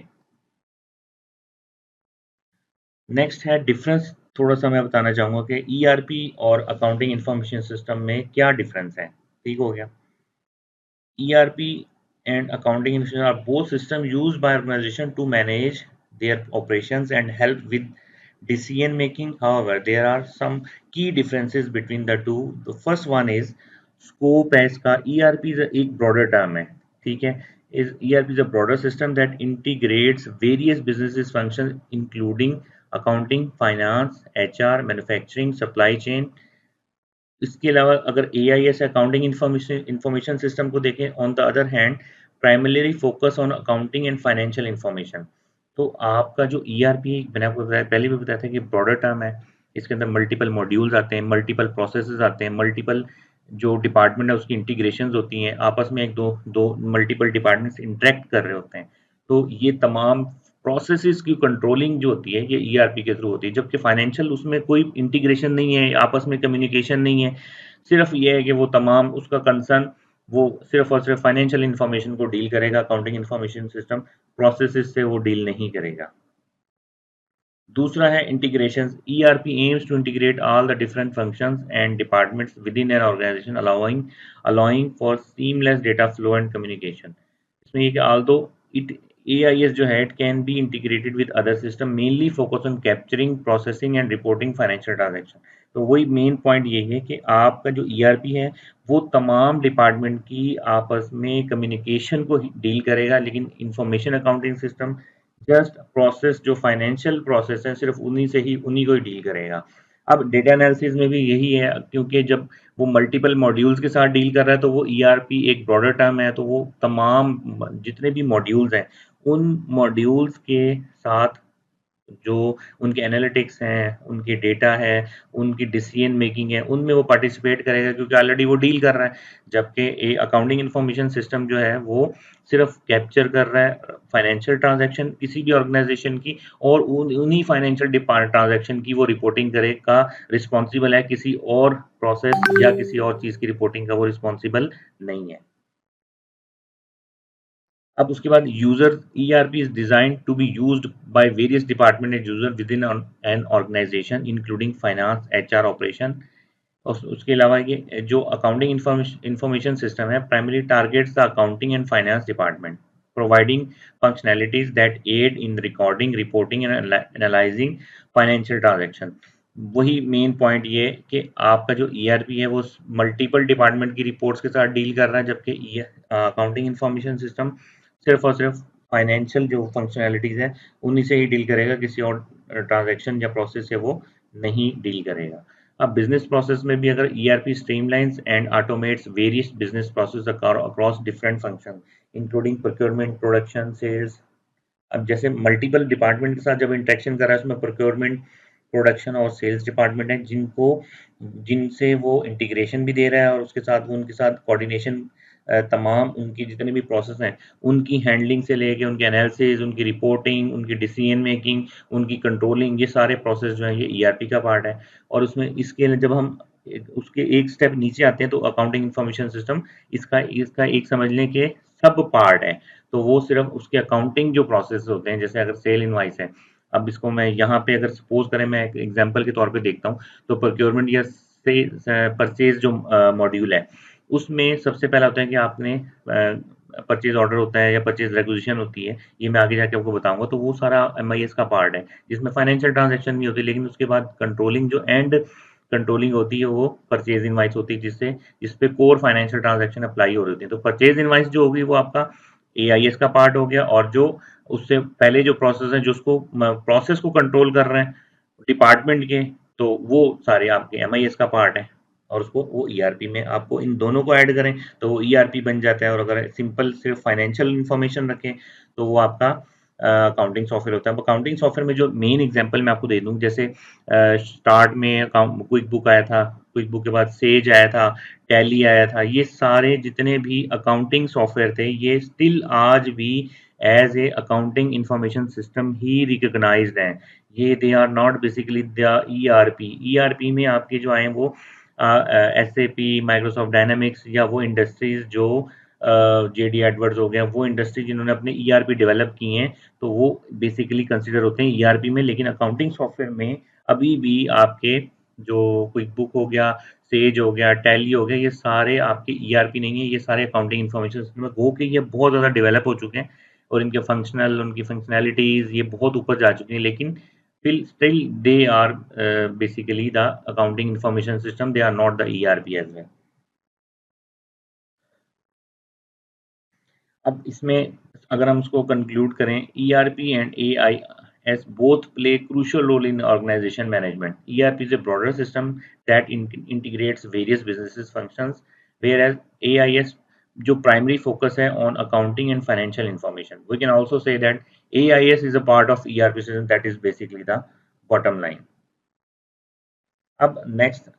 नेक्स्ट है डिफरेंस। थोड़ा सा मैं बताना चाहूंगा कि ईआरपी और अकाउंटिंग इंफॉर्मेशन सिस्टम में क्या डिफरेंस है। ठीक हो गया। ERP and accounting information are both systems used by organizations to manage their operations and help with decision making. However, there are some key differences between the two. The first one is scope है इसका। ERP is एक broader term है, ठीक है। is ERP is a broader system that integrates various businesses functions including accounting, finance, HR, manufacturing, supply chain। इसके अलावा अगर AIS accounting information system को देखें, on the other hand primarily focus on accounting and financial information. तो आपका जो ERP मैंने आपको बताया, पहले भी बताया था कि ब्रॉडर टर्म है, इसके अंदर मल्टीपल मॉड्यूल्स आते हैं, मल्टीपल प्रोसेसेस आते हैं, मल्टीपल जो डिपार्टमेंट है उसकी इंटीग्रेशंस होती हैं, आपस में एक दो दो मल्टीपल डिपार्टमेंट्स इंटरेक्ट कर रहे होते हैं। तो ये तमाम प्रोसेसेस की कंट्रोलिंग जो होती है ये ERP के थ्रू होती है, जबकि फाइनेंशियल उसमें कोई इंटीग्रेशन नहीं है, आपस में कम्युनिकेशन नहीं है। सिर्फ ये है कि वो तमाम उसका कंसर्न वो सिर्फ और सिर्फ फाइनेंशियल इंफॉर्मेशन को डील करेगा। अकाउंटिंग इंफॉर्मेशन सिस्टम प्रोसेसेस से वो डील नहीं करेगा। दूसरा है integration. ERP aims to integrate all the different functions and departments within an organization, allowing for seamless data flow and communication। इसमें ये कि although it AIS जो है it can be integrated with other system, mainly focus on capturing, processing and reporting financial transaction। तो वही main point यही है कि आपका जो ERP है वो तमाम डिपार्टमेंट की आपस में कम्युनिकेशन को डील करेगा, लेकिन information accounting system just process जो फाइनेंशियल प्रोसेस है सिर्फ उन्हीं को ही डील करेगा। अब डेटा एनालिसिस में भी यही है, क्योंकि जब वो मल्टीपल मॉड्यूल्स के साथ डील कर रहा है तो वो ईआरपी एक ब्रॉडर टर्म है, तो वो तमाम जितने भी मॉड्यूल्स हैं उन मॉड्यूल्स के साथ जो उनके एनालिटिक्स हैं, उनके डेटा है, उनकी डिसीजन मेकिंग है, उनमें वो पार्टिसिपेट करेगा, क्योंकि ऑलरेडी वो डील कर रहा है। जबकि ए अकाउंटिंग इंफॉर्मेशन सिस्टम जो है वो सिर्फ कैप्चर कर रहा है फाइनेंशियल ट्रांजैक्शन किसी भी ऑर्गेनाइजेशन की, और उन्हीं फाइनेंशियल ट्रांजैक्शन की वो रिपोर्टिंग करे का रिस्पॉन्सिबल है, किसी और प्रोसेस या किसी और चीज़ की रिपोर्टिंग का वो रिस्पॉन्सिबल नहीं है। अब उसके बाद user ERP is design to be used by various department and user with in an organisation including finance, HR, operation. और उसके अलावा ये जो अकाउंटिंग इंफॉर्मेशन सिस्टम है primary targets the accounting and finance department, providing functionalities that aid in recording, reporting and analysing financial transaction. वही main point ये कि आपका जो ईआरपी है वो मल्टीपल डिपार्टमेंट की रिपोर्ट्स के साथ डील कर रहा है, जबकि अकाउंटिंग इंफॉर्मेशन सिस्टम सिर्फ और सिर्फ फाइनेंशियल जो फंक्शनैलिटीज है उन्हीं से ही डील करेगा, किसी और ट्रांजैक्शन या प्रोसेस से वो नहीं डील करेगा। अब बिजनेस प्रोसेस में भी अगर ERP streamlines and automates various business process across different function including procurement, production, sales. अब जैसे मल्टीपल डिपार्टमेंट के साथ जब इंटरेक्शन कर रहा है, उसमें प्रोक्योरमेंट, प्रोडक्शन और सेल्स डिपार्टमेंट है, जिनसे वो इंटीग्रेशन भी दे रहा है, और उसके साथ वो उनके साथ कोऑर्डिनेशन, तमाम उनकी जितने भी प्रोसेस हैं उनकी हैंडलिंग से लेके उनके एनालिसिस, उनकी रिपोर्टिंग, उनकी डिसीजन मेकिंग, उनकी कंट्रोलिंग, ये सारे प्रोसेस जो हैं ये ईआरपी का पार्ट है। और उसमें इसके जब हम उसके एक स्टेप नीचे आते हैं तो अकाउंटिंग इंफॉर्मेशन सिस्टम इसका इसका एक समझ लें कि सब पार्ट है। तो वो सिर्फ उसके अकाउंटिंग जो प्रोसेस होते हैं, जैसे अगर सेल इनवाइस है, अब इसको मैं यहाँ पे अगर सपोज करें, मैं एक एग्जांपल के तौर पे देखता हूँ, तो प्रोक्योरमेंट या से परचेज जो मॉड्यूल है, उसमें सबसे पहला होता है कि आपने परचेज ऑर्डर होता है या परचेज रेक्विजिशन होती है, ये मैं आगे जाके आपको बताऊंगा। तो वो सारा एमआईएस का पार्ट है, जिसमें फाइनेंशियल ट्रांजैक्शन नहीं होती, लेकिन उसके बाद कंट्रोलिंग जो एंड कंट्रोलिंग होती है वो परचेज इनवाइस होती है, जिसपे कोर फाइनेंशियल ट्रांजैक्शन अप्लाई हो रही होती है। तो परचेज इनवाइस जो होगी वो आपका एआईएस का पार्ट हो गया, और जो उससे पहले जो प्रोसेस है, जो उसको प्रोसेस को कंट्रोल कर रहे हैं डिपार्टमेंट के, तो वो सारे आपके एमआईएस का पार्ट है। और उसको वो ईआरपी में आपको इन दोनों को ऐड करें तो वो ईआरपी बन जाता है। और अगर सिंपल सिर्फ फाइनेंशियल इंफॉर्मेशन रखें तो वो आपका अकाउंटिंग सॉफ्टवेयर होता है। अब अकाउंटिंग सॉफ्टवेयर में जो मेन एग्जांपल मैं आपको दे दूं, जैसे स्टार्ट में अकाउंट क्विक बुक आया था, क्विक बुक के बाद सेज आया था, टैली आया था, ये सारे जितने भी अकाउंटिंग सॉफ्टवेयर थे ये स्टिल आज भी as a accounting information system ही रिकॉग्नाइज्ड हैं। ये they are not basically the ERP. ERP में आपके जो आए वो एसएपी, माइक्रोसॉफ्ट डायनामिक्स, या वो इंडस्ट्रीज जो जेडी एडवर्ड्स हो गया, वो इंडस्ट्री जिन्होंने अपने ईआरपी डेवलप किए हैं, तो वो बेसिकली कंसिडर होते हैं ईआरपी में। लेकिन अकाउंटिंग सॉफ्टवेयर में अभी भी आपके जो क्विक बुक हो गया, सेज हो गया, टैली हो गया, ये सारे आपके ईआरपी नहीं है, ये सारे अकाउंटिंग इन्फॉर्मेशन सिस्टम है। वो कि ये बहुत ज़्यादा डेवलप हो चुके हैं और इनके उनकी फंक्शनैलिटीज़ ये बहुत ऊपर जा चुकी हैं, लेकिन still they are basically the accounting information system, they are not the ERP as well. अब इसमें अगर हम उसको कंक्लूड करें, ERP and AIS both play crucial role in organization management. ERP is a broader system that integrates various businesses functions, whereas AIS जो primary focus है on accounting and financial information. We can also say that AIS is a part of ERP system, that is basically the bottom line. अब next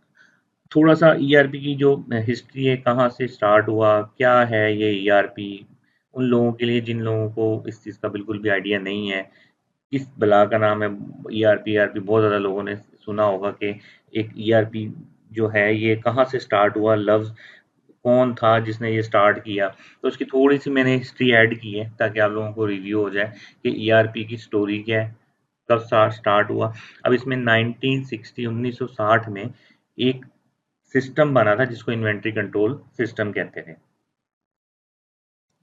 थोड़ा सा ERP की जो history है, कहाँ से स्टार्ट हुआ, क्या है ये ईआरपी, उन लोगों के लिए जिन लोगों को इस चीज़ का बिल्कुल भी आइडिया नहीं है, किस बला का नाम है ईआरपी। ईआरपी बहुत ज़्यादा लोगों ने सुना होगा कि एक ईआरपी जो है ये कहाँ से स्टार्ट हुआ, लफ्ज़ कौन था जिसने ये स्टार्ट किया। तो उसकी थोड़ी सी मैंने हिस्ट्री ऐड की है ताकि आप लोगों को रिव्यू हो जाए कि ईआरपी की स्टोरी क्या है, कब स्टार्ट हुआ। अब इसमें 1960 में एक सिस्टम बना था जिसको इन्वेंट्री कंट्रोल सिस्टम कहते थे।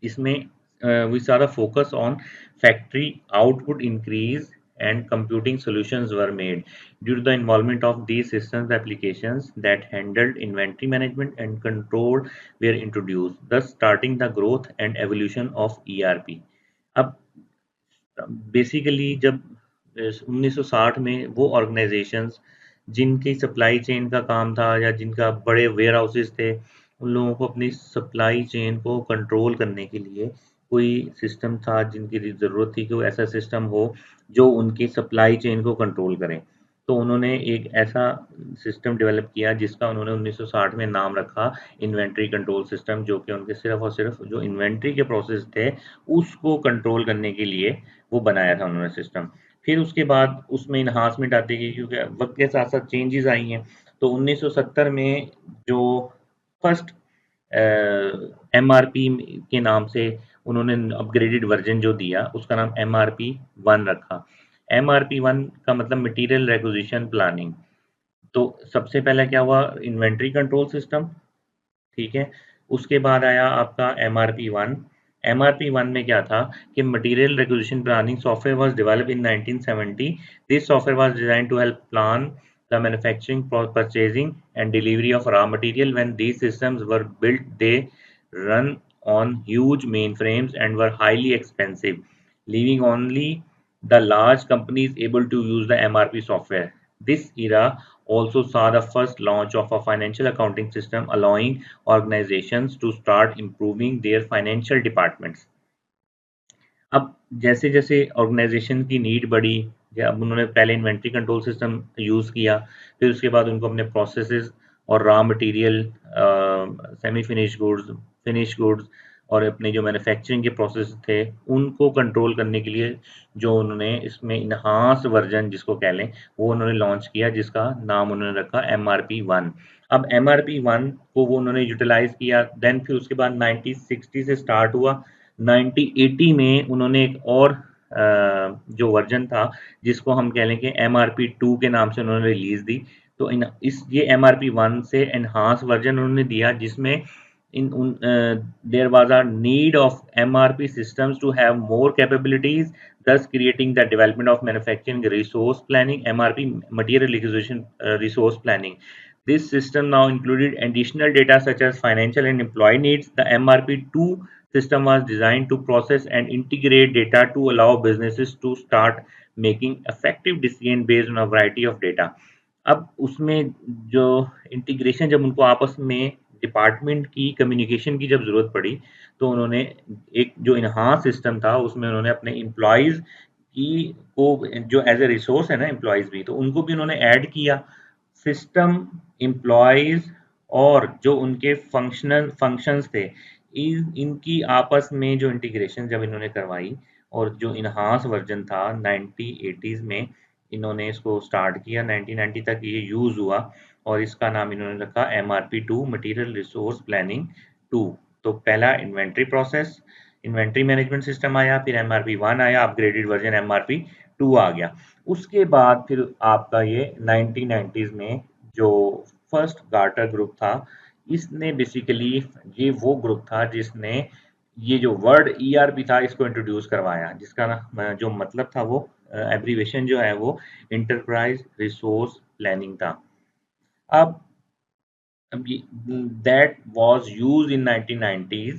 इसमें we saw the focus on factory output increase and computing solutions were made. Due to the involvement of these systems, applications that handled inventory management and control were introduced, thus starting the growth and evolution of ERP. अब basically जब 1960 में वो organisations जिनकी supply chain का काम था या जिनका बड़े वेयर हाउसेस थे, उन लोगों को अपनी सप्लाई चेन को कंट्रोल करने के लिए कोई सिस्टम था, जिनकी ज़रूरत थी कि वो ऐसा सिस्टम हो जो उनकी सप्लाई चेन को कंट्रोल करे। तो उन्होंने एक ऐसा सिस्टम डेवलप किया जिसका उन्होंने 1960 में नाम रखा इन्वेंट्री कंट्रोल सिस्टम, जो कि उनके सिर्फ और सिर्फ जो इन्वेंट्री के प्रोसेस थे उसको कंट्रोल करने के लिए वो बनाया था उन्होंने सिस्टम। फिर उसके बाद उसमें इन्हांसमेंट आती गई क्योंकि वक्त के साथ साथ चेंजेस आई हैं। तो 1970 में जो फर्स्ट MRP के नाम से उन्होंने अपग्रेडेड वर्जन जो दिया उसका नाम MRP 1 रखा। MRP 1 का मतलब मटेरियल रिक्विजिशन प्लानिंग। तो सबसे पहले क्या हुआ, इन्वेंट्री कंट्रोल सिस्टम, ठीक है। उसके बाद आया आपका MRP 1। MRP 1 में क्या था कि material requisition planning software was developed in 1970। This software was designed to help plan the manufacturing, purchasing, and delivery of raw material. When these systems were built, they run on huge mainframes and were highly expensive, leaving only the large companies able to use the MRP software. This era also saw the first launch of a financial accounting system, allowing organizations to start improving their financial departments. अब जैसे-जैसे organisation की need बढ़ी, या अब उन्होंने पहले inventory control system use किया, फिर उसके बाद उनको अपने प्रोसेसेस और raw material, semi finish goods, finish goods और अपने जो मैन्युफैक्चरिंग के प्रोसेस थे, उनको कंट्रोल करने के लिए जो उन्होंने इसमें इन्हांस वर्जन जिसको कह लें, वो उन्होंने लॉन्च किया, जिसका नाम उन्होंने रखा MRP 1। अब MRP 1 को वो उन्होंने यूटिलाइज़ किया, देन फिर उसके बाद 1960 से स्टार्ट हुआ। 1980 में उन्होंने एक और जो वर्जन था जिसको हम कह लें कि MRP 2 के नाम से उन्होंने रिलीज दी। तो इन इस ये MRP 1 से एनहांस वर्जन उन्होंने दिया, जिसमें इन उन there was a need of MRP systems to have more capabilities, thus creating the development of manufacturing resource planning, MRP material requisition resource planning. This system now included additional data such as financial and employee needs. The MRP 2 system was designed to process and integrate data to allow businesses to start making effective decision based on a variety of data. अब उसमें जो integration, जब उनको आपस में department की communication की जब ज़रूरत पड़ी, तो उन्होंने एक जो इन्हांस सिस्टम था उसमें उन्होंने अपने एम्प्लॉयज़ की को जो एज ए रिसोर्स है ना एम्प्लॉयज़ भी, तो उनको भी उन्होंने ऐड किया। सिस्टम, एम्प्लॉयज़ और जो उनके फंक्शंस थे, इनकी आपस में जो इंटीग्रेशन जब इन्होंने करवाई, और जो इन्हांस वर्जन था 1980s में इन्होंने इसको स्टार्ट किया, 1990 तक ये यूज़ हुआ, और इसका नाम इन्होंने रखा MRP 2 मटेरियल रिसोर्स प्लानिंग 2। तो पहला इन्वेंट्री मैनेजमेंट सिस्टम आया, फिर MRP 1 आया, अपग्रेडेड वर्जन MRP 2 आ गया। उसके बाद फिर आपका ये 1990s में जो फर्स्ट गार्टर ग्रुप था, इसने बेसिकली, ये वो ग्रुप था जिसने ये जो वर्ड ERP था इसको इंट्रोड्यूस करवाया, जिसका जो मतलब था वो एब्रीवेशन जो है वो इंटरप्राइज रिसोर्स प्लानिंग था। अब that was used in 1990s,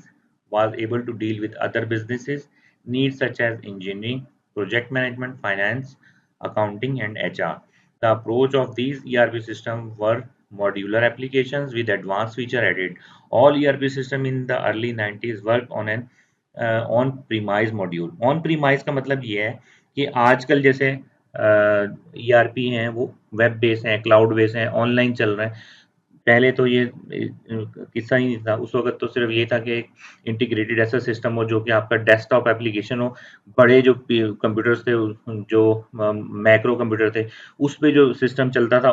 was able to deal with other businesses needs such as engineering, project management, finance, accounting, and HR. The approach of these ERP systems were modular applications with advanced feature added. All ERP systems in the early 90s worked on an on premise module. On premise का मतलब ये है कि आजकल जैसे ERP हैं वो web base हैं, क्लाउड बेस हैं, ऑनलाइन चल रहे हैं। पहले तो ये किस्सा ही नहीं था, उस वक़्त तो सिर्फ़ ये था कि एक इंटीग्रेटेड ऐसा सिस्टम हो जो कि आपका डेस्कटॉप एप्लीकेशन हो। बड़े जो कंप्यूटर्स थे, जो मैक्रो कंप्यूटर थे, उस पे जो सिस्टम चलता था,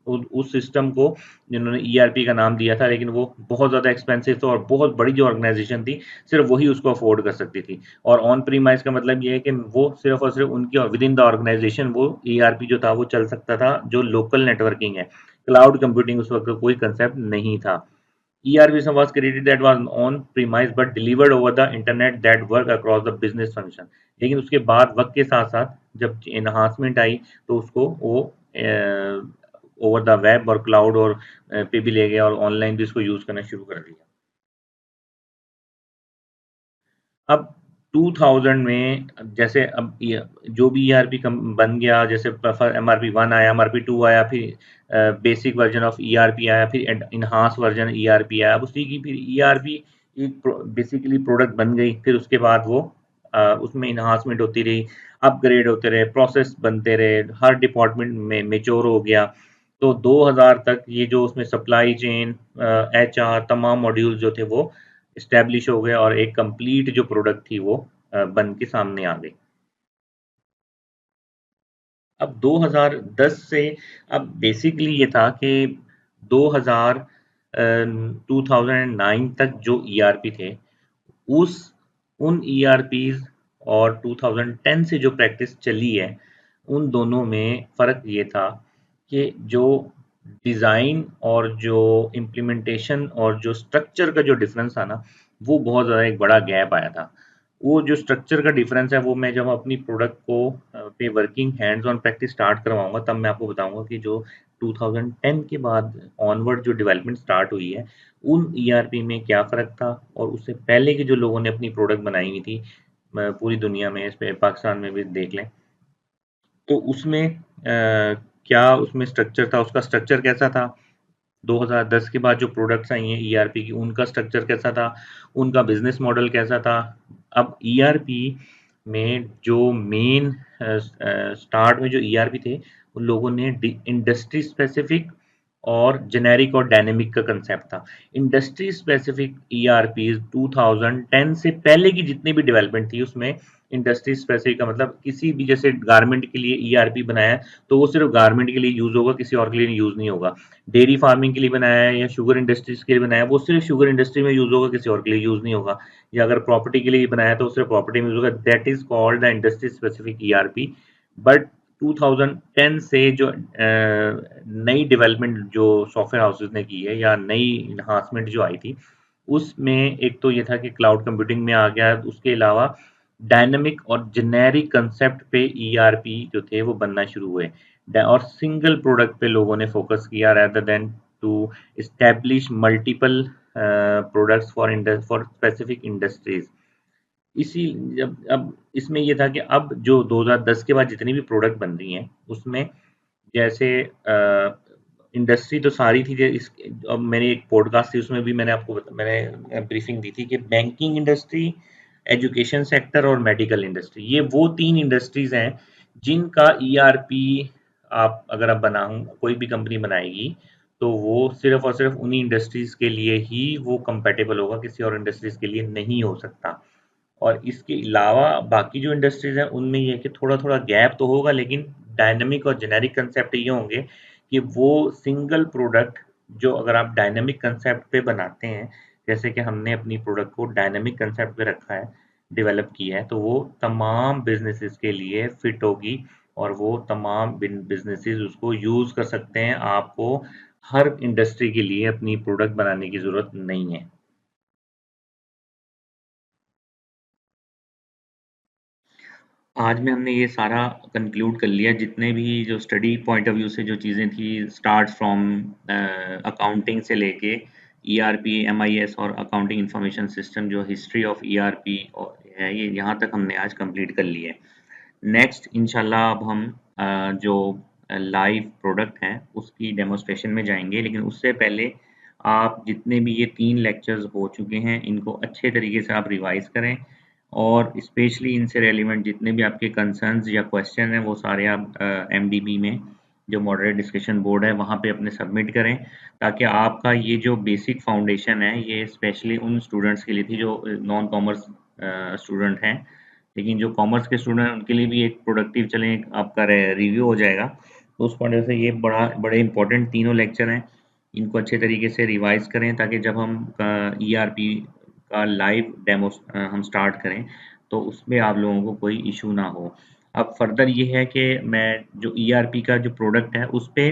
उस सिस्टम को जिन्होंने ERP का नाम दिया था, लेकिन वो बहुत ज़्यादा एक्सपेंसिव था, और बहुत बड़ी जो ऑर्गेनाइजेशन थी सिर्फ वही उसको अफोर्ड कर सकती थी। और ऑन प्रीमाइज का मतलब ये है कि वो सिर्फ और सिर्फ उनकी विद इन द ऑर्गेनाइजेशन वो ERP जो था वो चल सकता था, जो लोकल नेटवर्किंग है। क्लाउड कंप्यूटिंग उस वक्त कोई कंसेप्ट नहीं था। ERP system was created that was on premise but delivered over the internet that work across the business function। लेकिन उसके बाद वक्त के साथ साथ जब एनहांसमेंट आई, तो उसको वो ओवर द वेब और क्लाउड और पे भी ले गया, और ऑनलाइन भी इसको यूज करना शुरू कर दिया। अब 2000 में जैसे अब जो भी ईआरपी बन गया, जैसे एमआरपी 1 आया, एमआरपी 2 आया, फिर बेसिक वर्जन ऑफ ईआरपी आया, फिर इनहांस वर्जन ईआरपी आया। अब उसी की फिर ईआरपी एक बेसिकली प्रोडक्ट बन गई, फिर उसके बाद वो उसमें इन्हांसमेंट होती रही, अपग्रेड होते रहे, प्रोसेस बनते रहे, हर डिपार्टमेंट में मेच्योर हो गया। तो 2000 तक ये जो उसमें सप्लाई चेन, एचआर, तमाम मॉड्यूल्स जो थे वो इस्टेब्लिश हो गए और एक कंप्लीट जो प्रोडक्ट थी वो बन के सामने आ गई। अब 2010 से, अब बेसिकली ये था कि 2000 2009 तक जो ईआरपी थे, उस उन ईआरपीज और 2010 से जो प्रैक्टिस चली है, उन दोनों में फ़र्क ये था कि जो डिज़ाइन और जो इम्प्लीमेंटेशन और जो स्ट्रक्चर का जो डिफरेंस था ना, वो बहुत ज़्यादा एक बड़ा गैप आया था। वो जो स्ट्रक्चर का डिफरेंस है, वो मैं जब अपनी प्रोडक्ट को पे working hands on practice start करवाऊंगा, तब मैं आपको बताऊंगा कि जो 2010 के बाद ऑनवर्ड जो डेवलपमेंट स्टार्ट हुई है, उन ईआरपी में क्या फ़र्क था और उससे पहले के जो लोगों ने अपनी प्रोडक्ट बनाई हुई थी, पूरी दुनिया में, इस पे पाकिस्तान में भी देख लें, तो उसमें क्या उसमें स्ट्रक्चर था, उसका स्ट्रक्चर कैसा था। 2010 के बाद जो प्रोडक्ट्स आई हैं ईआरपी की, उनका स्ट्रक्चर कैसा था, उनका बिजनेस मॉडल कैसा था। अब ईआरपी में जो मेन स्टार्ट में जो ईआरपी थे, उन लोगों ने इंडस्ट्री स्पेसिफिक और जेनेरिक और डायनेमिक का कंसेप्ट था। इंडस्ट्री स्पेसिफिक ईआरपी 2010 से पहले की जितनी भी डेवलपमेंट थी, उसमें इंडस्ट्री स्पेसिफिक का मतलब किसी भी, जैसे गारमेंट के लिए ईआरपी बनाया है, तो वो सिर्फ गारमेंट के लिए यूज होगा, किसी और के लिए यूज नहीं होगा। डेयरी फार्मिंग के लिए बनाया है या शुगर इंडस्ट्रीज के लिए बनाया है, वो सिर्फ शुगर इंडस्ट्री में यूज होगा, किसी और के लिए यूज नहीं होगा। या अगर प्रॉपर्टी के लिए बनाया है, तो सिर्फ प्रॉपर्टी में यूज होगा। That is called the industry specific ERP. But 2010 से जो नई डेवलपमेंट जो सॉफ्टवेयर हाउसेज ने की है, या नई इन्हांसमेंट जो आई थी, उसमें एक तो ये था कि क्लाउड कंप्यूटिंग में आ गया, उसके अलावा डायनामिक और जेनेरिक कंसेप्ट पे ईआरपी जो थे वो बनना शुरू हुए, और सिंगल प्रोडक्ट पे लोगों ने फोकस किया, rather then to establish multiple products for specific industries. इसी जब अब इसमें ये था कि अब जो 2010 के बाद जितनी भी प्रोडक्ट बन रही हैं, उसमें जैसे इंडस्ट्री तो सारी थी। अब मेरी एक पॉडकास्ट थी, उसमें भी मैंने ब्रीफिंग दी थी कि बैंकिंग इंडस्ट्री, एजुकेशन सेक्टर और मेडिकल इंडस्ट्री, ये वो तीन इंडस्ट्रीज हैं जिनका ईआरपी, आप अगर आप कोई भी कंपनी बनाएगी, तो वो सिर्फ और सिर्फ उन्हीं इंडस्ट्रीज के लिए ही वो कंपेटेबल होगा, किसी और इंडस्ट्रीज के लिए नहीं हो सकता। और इसके अलावा बाकी जो इंडस्ट्रीज हैं, उनमें ये है कि थोड़ा थोड़ा गैप तो होगा, लेकिन डायनेमिक और जेनेरिक कंसेप्ट ये होंगे कि वो सिंगल प्रोडक्ट, जो अगर आप डायनेमिक कंसेप्ट पे बनाते हैं, जैसे कि हमने अपनी प्रोडक्ट को डायनेमिक कंसेप्ट पे रखा है, डेवलप किया है, तो वो तमाम बिजनेसेस के लिए फिट होगी, और वो तमाम बिजनेसेस उसको यूज कर सकते हैं। आपको हर इंडस्ट्री के लिए अपनी प्रोडक्ट बनाने की जरूरत नहीं है। आज में हमने ये सारा कंक्लूड कर लिया, जितने भी जो स्टडी पॉइंट ऑफ व्यू से जो चीज़ें थी, स्टार्ट फ्रॉम अकाउंटिंग से लेके ईआरपी, एमआईएस और अकाउंटिंग इंफॉर्मेशन सिस्टम, जो हिस्ट्री ऑफ ईआरपी है, ये यहाँ तक हमने आज कंप्लीट कर लिए। नेक्स्ट इंशाल्लाह अब हम जो लाइव प्रोडक्ट हैं उसकी डेमोस्ट्रेशन में जाएंगे, लेकिन उससे पहले आप जितने भी ये 3 लेक्चर्स हो चुके हैं, इनको अच्छे तरीके से आप रिवाइज़ करें, और स्पेशली इनसे रेलेवेंट जितने भी आपके कंसर्न्स या क्वेश्चन हैं, वो सारे आप एमडीबी में, जो मॉडरेट डिस्कशन बोर्ड है, वहाँ पे अपने सबमिट करें, ताकि आपका ये जो बेसिक फाउंडेशन है, ये स्पेशली उन स्टूडेंट्स के लिए थी जो नॉन कॉमर्स स्टूडेंट हैं, लेकिन जो कॉमर्स के स्टूडेंट हैं उनके लिए भी एक प्रोडक्टिव चलें आपका रिव्यू हो जाएगा। तो उस पॉइंट से ये बड़े इंपॉर्टेंट तीनों लेक्चर हैं, इनको अच्छे तरीके से रिवाइज करें, ताकि जब हम ईआरपी का लाइव डेमो हम स्टार्ट करें, तो उसमें आप लोगों को कोई इशू ना हो। अब फर्दर ये है कि मैं जो ईआरपी का जो प्रोडक्ट है, उस पे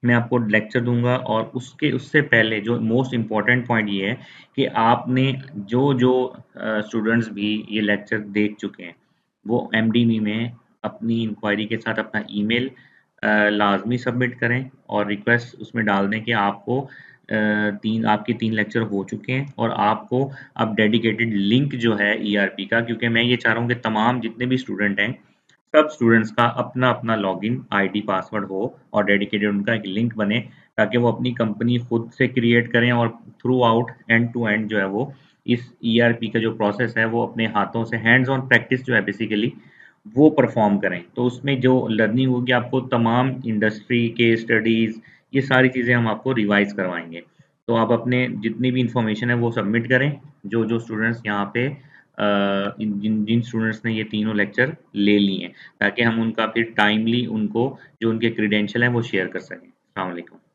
मैं आपको लेक्चर दूंगा, और उसके उससे पहले जो मोस्ट इम्पॉर्टेंट पॉइंट ये है कि आपने जो जो स्टूडेंट्स भी ये लेक्चर देख चुके हैं, वो एमडीमी में अपनी इंक्वायरी के साथ अपना ईमेल लाजमी सबमिट करें, और रिक्वेस्ट उसमें डाल दें कि आपको आपके 3 लेक्चर हो चुके हैं और आपको अब डेडिकेटेड लिंक जो है ईआरपी का, क्योंकि मैं ये चाह रहा हूँ कि तमाम जितने भी स्टूडेंट हैं, सब स्टूडेंट्स का अपना-अपना लॉगिन आईडी पासवर्ड हो और डेडिकेटेड उनका एक लिंक बने, ताकि वो अपनी कंपनी खुद से क्रिएट करें और throughout end to end जो है वो इस ईआरपी का जो प्रोसेस है वो अपने हाथों से हैंड्स ऑन प्रैक्टिस जो है बेसिकली वो परफॉर्म करें। तो उसमें जो लर्निंग होगी आपको तमाम इंडस्ट्री के स्टडीज़ ये सारी चीज़ें हम आपको रिवाइज़ करवाएँगे। तो आप अपने जितनी भी इन्फॉर्मेशन है वो सबमिट करें, जो स्टूडेंट्स यहाँ पे जिन जिन स्टूडेंट्स ने ये तीनों लेक्चर ले लिए हैं, ताकि हम उनका फिर टाइमली उनको जो उनके क्रेडेंशियल हैं वो शेयर कर सकें। अस्सलाम वालेकुम।